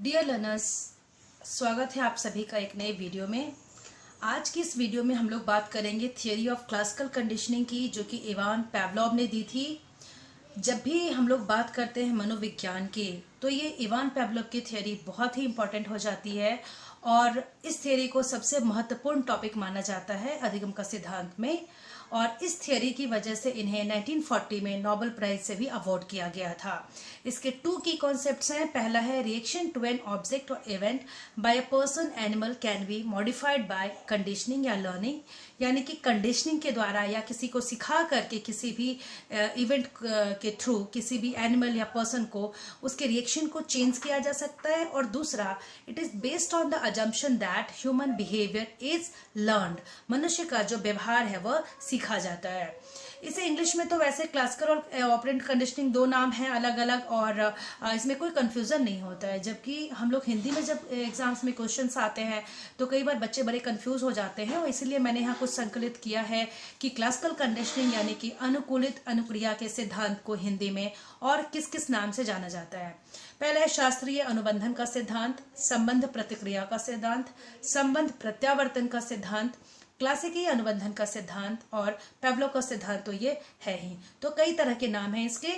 Dear learners, स्वागत है आप सभी का एक नए वीडियो में। आज की इस वीडियो में हम लोग बात करेंगे थियरी ऑफ क्लासिकल कंडीशनिंग की, जो कि इवान पावलोव ने दी थी। जब भी हम लोग बात करते हैं मनोविज्ञान की, तो ये इवान पावलोव की थियरी बहुत ही इंपॉर्टेंट हो जाती है और इस थियरी को सबसे महत्वपूर्ण टॉपिक माना जाता है अधिगम का सिद्धांत में। और इस थियरी की वजह से इन्हें 1940 में नोबेल प्राइज से भी अवार्ड किया गया था। इसके टू की कॉन्सेप्ट्स हैं। पहला है रिएक्शन टू एन ऑब्जेक्ट और event bye a person animal can be modified by conditioning या लर्निंग, यानी कि कंडीशनिंग के द्वारा या किसी को सिखा करके किसी भी इवेंट के थ्रू किसी भी एनिमल या पर्सन को उसके रिएक्शन को चेंज किया जा सकता है। और दूसरा, it is based on the assumption that human behaviour is learned, मनुष्य का जो व्यवहार है वह सीखा जाता है। इसे इंग्लिश में तो वैसे क्लासिकल और ऑपरेंट कंडीशनिंग दो नाम हैं अलग अलग, और इसमें कोई कंफ्यूजन नहीं होता है। जबकि हम लोग हिंदी में जब एग्जाम्स में क्वेश्चंस आते हैं तो कई बार बच्चे बड़े कंफ्यूज हो जाते हैं, और इसीलिए मैंने यहाँ कुछ संकलित किया है कि क्लासिकल कंडीशनिंग यानी कि अनुकूलित अनुक्रिया के सिद्धांत को हिंदी में और किस किस नाम से जाना जाता है। पहला है शास्त्रीय अनुबंधन का सिद्धांत, संबंध प्रतिक्रिया का सिद्धांत, संबंध प्रत्यावर्तन का सिद्धांत, क्लासिकी अनुबंधन का सिद्धांत और पावलोव का सिद्धांत। तो ये है ही, तो कई तरह के नाम हैं इसके।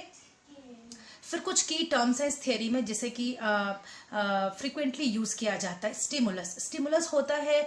फिर कुछ की टर्म्स हैं इस थियरी में जिसे कि फ्रीक्वेंटली यूज किया जाता है। स्टिमुलस, स्टिमुलस होता है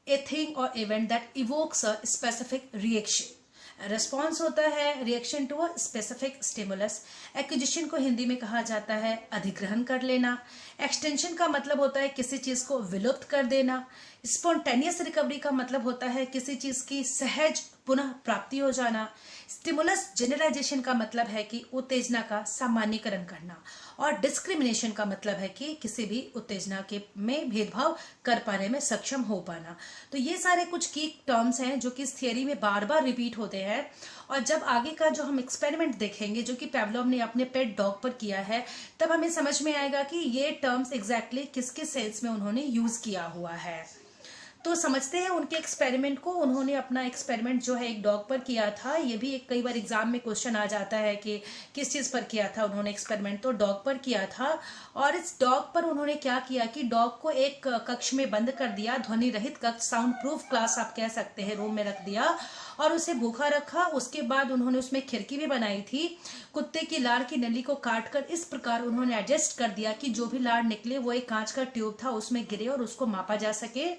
ए थिंग और event that evokes a specific reaction. Response होता है reaction to a specific stimulus. Acquisition को हिंदी में कहा जाता है अधिग्रहण कर लेना। एक्सटेंशन का मतलब होता है किसी चीज को विलुप्त कर देना। स्पॉन्टेनियस रिकवरी का मतलब होता है किसी चीज की सहज पुनः प्राप्ति हो जाना। स्टिमुलस जेनरलाइजेशन का मतलब है कि उत्तेजना का सामान्यकरण करना। और डिस्क्रिमिनेशन का मतलब है कि किसी भी उत्तेजना के में भेदभाव कर पाने में सक्षम हो पाना। तो ये सारे कुछ की टर्म्स हैं जो कि इस थियरी में बार बार रिपीट होते हैं। और जब आगे का जो हम एक्सपेरिमेंट देखेंगे जो कि पावलोव ने अपने पेट डॉग पर किया है, तब हमें समझ में आएगा कि ये टर्म्स एग्जैक्टली किस किस सेंस में उन्होंने यूज किया हुआ है। तो समझते हैं उनके एक्सपेरिमेंट को। उन्होंने अपना एक्सपेरिमेंट जो है एक डॉग पर किया था। ये भी एक कई बार एग्जाम में क्वेश्चन आ जाता है कि किस चीज पर किया था उन्होंने एक्सपेरिमेंट, तो डॉग पर किया था। और इस डॉग पर उन्होंने क्या किया कि डॉग को एक कक्ष में बंद कर दिया, ध्वनि रहित कक्ष, साउंड प्रूफ क्लास आप कह सकते हैं, रूम में रख दिया और उसे भूखा रखा। उसके बाद उन्होंने उसमें खिड़की भी बनाई थी। कुत्ते की लार की नली को काटकर इस प्रकार उन्होंने एडजस्ट कर दिया कि जो भी लार निकले वो एक कांच का ट्यूब था उसमें गिरे और उसको मापा जा सके।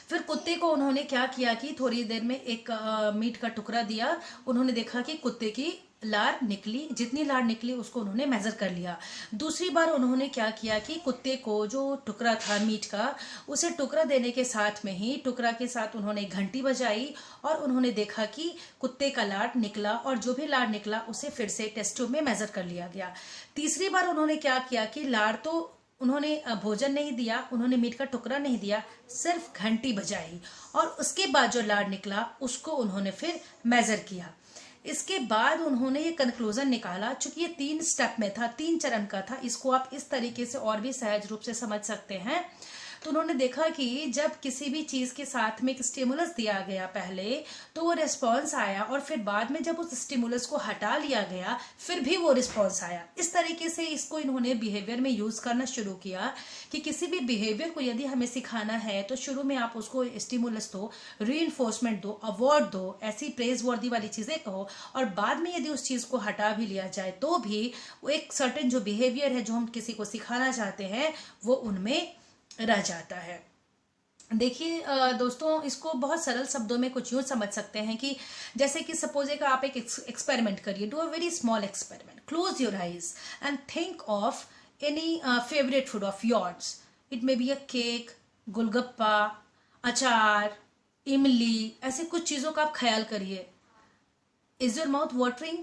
फिर कुत्ते को उन्होंने क्या किया कि थोड़ी देर में एक मीट का टुकड़ा दिया। उन्होंने देखा कि कुत्ते की लार निकली, जितनी लार निकली उसको उन्होंने मेजर कर लिया। दूसरी बार उन्होंने क्या किया कि कुत्ते को जो टुकड़ा था मीट का, उसे टुकड़ा देने के साथ में ही टुकड़ा के साथ उन्होंने घंटी बजाई और उन्होंने देखा कि कुत्ते का लार निकला, और जो भी लार निकला उसे फिर से टेस्ट ट्यूब में मेजर कर लिया गया। तीसरी बार उन्होंने क्या किया कि लार तो उन्होंने भोजन नहीं दिया, उन्होंने मीट का टुकड़ा नहीं दिया, सिर्फ घंटी बजाई और उसके बाद जो लार निकला उसको उन्होंने फिर मेजर किया। इसके बाद उन्होंने ये कंक्लूजन निकाला, चूंकि ये 3 स्टेप में था, 3 चरण का था, इसको आप इस तरीके से और भी सहज रूप से समझ सकते हैं। तो उन्होंने देखा कि जब किसी भी चीज के साथ में एक स्टिमुलस दिया गया पहले, तो वो रिस्पॉन्स आया, और फिर बाद में जब उस स्टिमुलस को हटा लिया गया फिर भी वो रिस्पॉन्स आया। इस तरीके से इसको इन्होंने बिहेवियर में यूज करना शुरू किया कि किसी भी बिहेवियर को यदि हमें सिखाना है तो शुरू में आप उसको स्टिमुलस दो, रीइंफोर्समेंट दो, अवार्ड दो, ऐसी प्रेज वर्दी वाली चीजें कहो, और बाद में यदि उस चीज को हटा भी लिया जाए तो भी वो एक सर्टेन जो बिहेवियर है जो हम किसी को सिखाना चाहते हैं वो उनमें रह जाता है। देखिए दोस्तों, इसको बहुत सरल शब्दों में कुछ यूं समझ सकते हैं कि जैसे कि सपोज एक आप एक एक्सपेरिमेंट करिए, do a very small experiment, close your eyes and think of any favourite food of yours. It may be a cake, golgappa, achar, imli, ऐसे कुछ चीजों का आप ख्याल करिए। Is your mouth watering?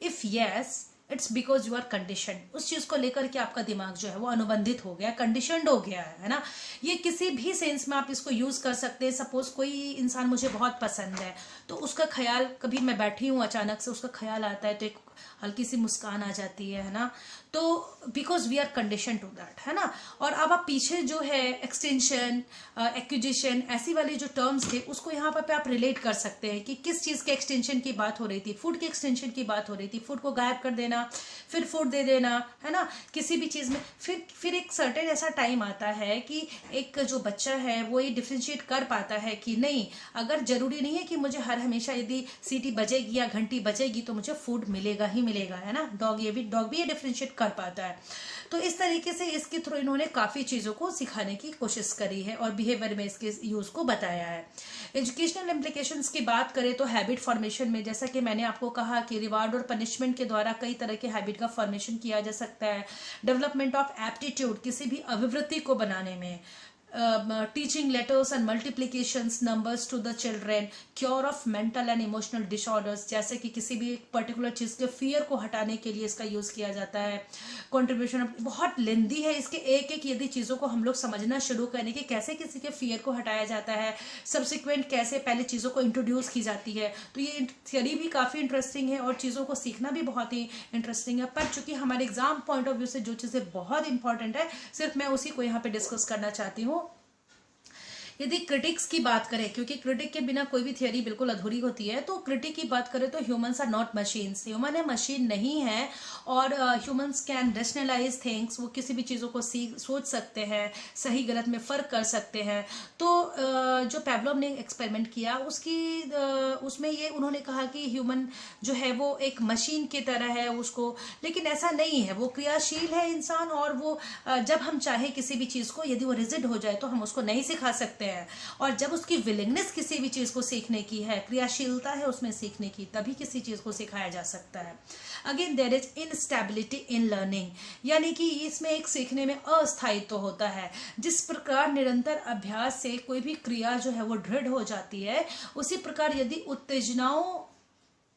If yes, it's because you are condition. उस चीज को लेकर के आपका दिमाग जो है वो अनुबंधित हो गया, कंडीशनड हो गया है ना। ये किसी भी सेंस में आप इसको यूज कर सकते हैं। सपोज कोई इंसान मुझे बहुत पसंद है तो उसका ख्याल, कभी मैं बैठी हूँ अचानक से उसका ख्याल आता है तो एक हल्की सी मुस्कान आ जाती है ना, तो because we are condition to that, है ना। और अब आप पीछे जो है एक्सटेंशन, एक्विजिशन, ऐसी वाली जो टर्म्स थे उसको यहाँ पर आप रिलेट कर सकते हैं कि किस चीज़ के एक्सटेंशन की बात हो रही थी, फूड के एक्सटेंशन की बात हो रही थी, फूड को गायब कर देना फिर फूड दे देना, है ना, किसी भी चीज़ में। फिर एक सर्टेन ऐसा टाइम आता है कि एक जो बच्चा है वो ये डिफ्रेंशिएट कर पाता है कि नहीं, अगर जरूरी नहीं है कि मुझे हर हमेशा यदि सीटी बजेगी या घंटी बजेगी तो मुझे फूड मिलेगा ही मिलेगा, है ना। डॉग भी ये डिफ्रेंशिएट कर पाता है। तो इस तरीके से इसके थ्रू इन्होंने काफ़ी चीज़ों को सिखाने की कोशिश करी है और बिहेवियर में इसके यूज़ को बताया है। एजुकेशनल इम्प्लीकेशंस की बात करें तो हैबिट फॉर्मेशन में, जैसा कि मैंने आपको कहा कि रिवार्ड और पनिशमेंट के द्वारा कई तरह के हैबिट का फॉर्मेशन किया जा सकता है। डेवलपमेंट ऑफ एप्टीट्यूड, किसी भी अभिवृत्ति को बनाने में, teaching letters and multiplications numbers to the children, cure of mental and emotional disorders, जैसे कि किसी भी पर्टिकुलर चीज़ के फियर को हटाने के लिए इसका यूज़ किया जाता है। कंट्रीब्यूशन बहुत लेंदी है, इसके एक एक यदि चीज़ों को हम लोग समझना शुरू करें कि कैसे किसी के फियर को हटाया जाता है, सब्सिक्वेंट कैसे पहले चीज़ों को इंट्रोड्यूस की जाती है, तो ये थियरी भी काफ़ी इंटरेस्टिंग है और चीज़ों को सीखना भी बहुत ही इंटरेस्टिंग है। पर चूंकि हमारे एग्जाम पॉइंट ऑफ व्यू से जो चीज़ें बहुत इंपॉर्टेंट है, सिर्फ मैं उसी को यहाँ पे डिस्कस करना चाहती हूँ। यदि क्रिटिक्स की बात करें, क्योंकि क्रिटिक के बिना कोई भी थियरी बिल्कुल अधूरी होती है, तो क्रिटिक की बात करें तो humans are not machines, human है मशीन नहीं है। और ह्यूमंस कैन रैशनलाइज थिंग्स, वो किसी भी चीज़ों को सोच सकते हैं, सही गलत में फ़र्क कर सकते हैं। तो जो पैवलोव ने एक्सपेरिमेंट किया उसमें ये उन्होंने कहा कि ह्यूमन जो है वो एक मशीन की तरह है उसको, लेकिन ऐसा नहीं है, वो क्रियाशील है इंसान। और वो जब हम चाहे किसी भी चीज़ को, यदि वो रिजिड हो जाए तो हम उसको नहीं सिखा सकते हैं, और जब उसकी विलिंगनेस किसी भी चीज को सीखने की है, क्रियाशीलता है उसमें सीखने की, तभी किसी चीज को सिखाया जा सकता है। Again there is instability in learning, यानी कि इसमें एक सीखने में अस्थायित्व होता है। जिस प्रकार निरंतर अभ्यास से कोई भी क्रिया जो है वो दृढ़ हो जाती है, उसी प्रकार यदि उत्तेजनाओं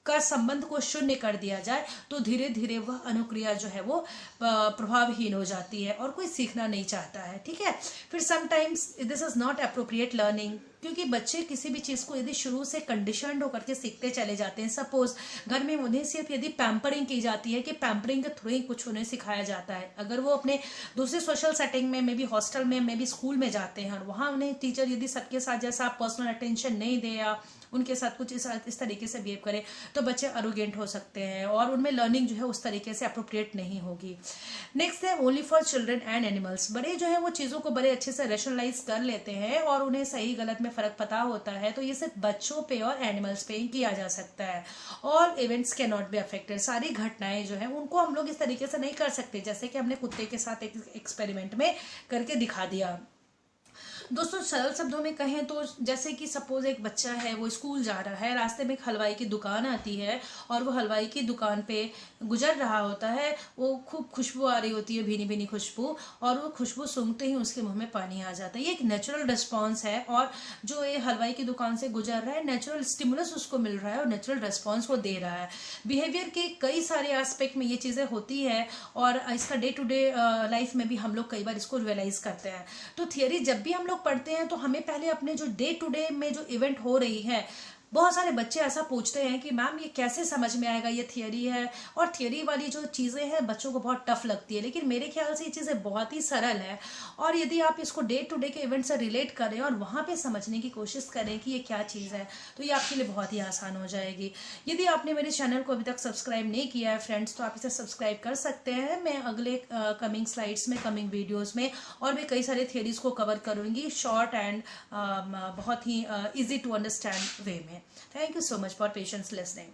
का संबंध को शून्य कर दिया जाए तो धीरे धीरे वह अनुक्रिया जो है वो प्रभावहीन हो जाती है और कोई सीखना नहीं चाहता है, ठीक है। फिर sometimes this is not appropriate learning, क्योंकि बच्चे किसी भी चीज़ को यदि शुरू से कंडीशनड होकर के सीखते चले जाते हैं, सपोज घर में उन्हें सिर्फ यदि पैम्परिंग की जाती है कि पैम्परिंग के थ्रू ही कुछ उन्हें सिखाया जाता है, अगर वो अपने दूसरे सोशल सेटिंग में, मे बी हॉस्टल में, मे बी स्कूल में जाते हैं और वहाँ उन्हें टीचर यदि सबके साथ जैसा पर्सनल अटेंशन नहीं दे या उनके साथ कुछ इस तरीके से बिहेव करे, तो बच्चे अरोगेंट हो सकते हैं और उनमें लर्निंग जो है उस तरीके से अप्रोप्रिएट नहीं होगी। नेक्स्ट है only for children and animals, बड़े जो है वो चीज़ों को बड़े अच्छे से रेशनलाइज कर लेते हैं और उन्हें सही गलत में फर्क पता होता है, तो ये सिर्फ बच्चों पे और एनिमल्स पे ही किया जा सकता है। All events can not be affected, सारी घटनाएं जो है उनको हम लोग इस तरीके से नहीं कर सकते जैसे कि हमने कुत्ते के साथ एक एक्सपेरिमेंट में करके दिखा दिया। दोस्तों सरल शब्दों में कहें तो जैसे कि सपोज एक बच्चा है, वो स्कूल जा रहा है, रास्ते में एक हलवाई की दुकान आती है और वो हलवाई की दुकान पे गुजर रहा होता है, वो खूब खुशबू आ रही होती है, भीनी भीनी खुशबू, और वो खुशबू सूंघते ही उसके मुंह में पानी आ जाता है। ये एक नेचुरल रिस्पॉन्स है और जो ये हलवाई की दुकान से गुजर रहा है, नेचुरल स्टिमुलस उसको मिल रहा है और नेचुरल रिस्पॉन्स वो दे रहा है। बिहेवियर के कई सारे एस्पेक्ट में ये चीज़ें होती है और इसका डे टू डे लाइफ में भी हम लोग कई बार इसको रियलाइज करते हैं। तो थियरी जब भी हम लोग पढ़ते हैं तो हमें पहले अपने जो डे टू डे में जो इवेंट हो रही है, बहुत सारे बच्चे ऐसा पूछते हैं कि मैम ये कैसे समझ में आएगा, ये थियरी है, और थियरी वाली जो चीज़ें हैं बच्चों को बहुत टफ लगती है, लेकिन मेरे ख्याल से ये चीज़ें बहुत ही सरल है। और यदि आप इसको डे टू डे के इवेंट से रिलेट करें और वहाँ पे समझने की कोशिश करें कि ये क्या चीज़ है, तो ये आपके लिए बहुत ही आसान हो जाएगी। यदि आपने मेरे चैनल को अभी तक सब्सक्राइब नहीं किया है फ्रेंड्स, तो आप इसे सब्सक्राइब कर सकते हैं। मैं अगले कमिंग स्लाइड्स में, कमिंग वीडियोज़ में और भी कई सारे थियरीज को कवर करूँगी शॉर्ट एंड बहुत ही ईजी टू अंडरस्टैंड वे में। Thank you so much for patience listening.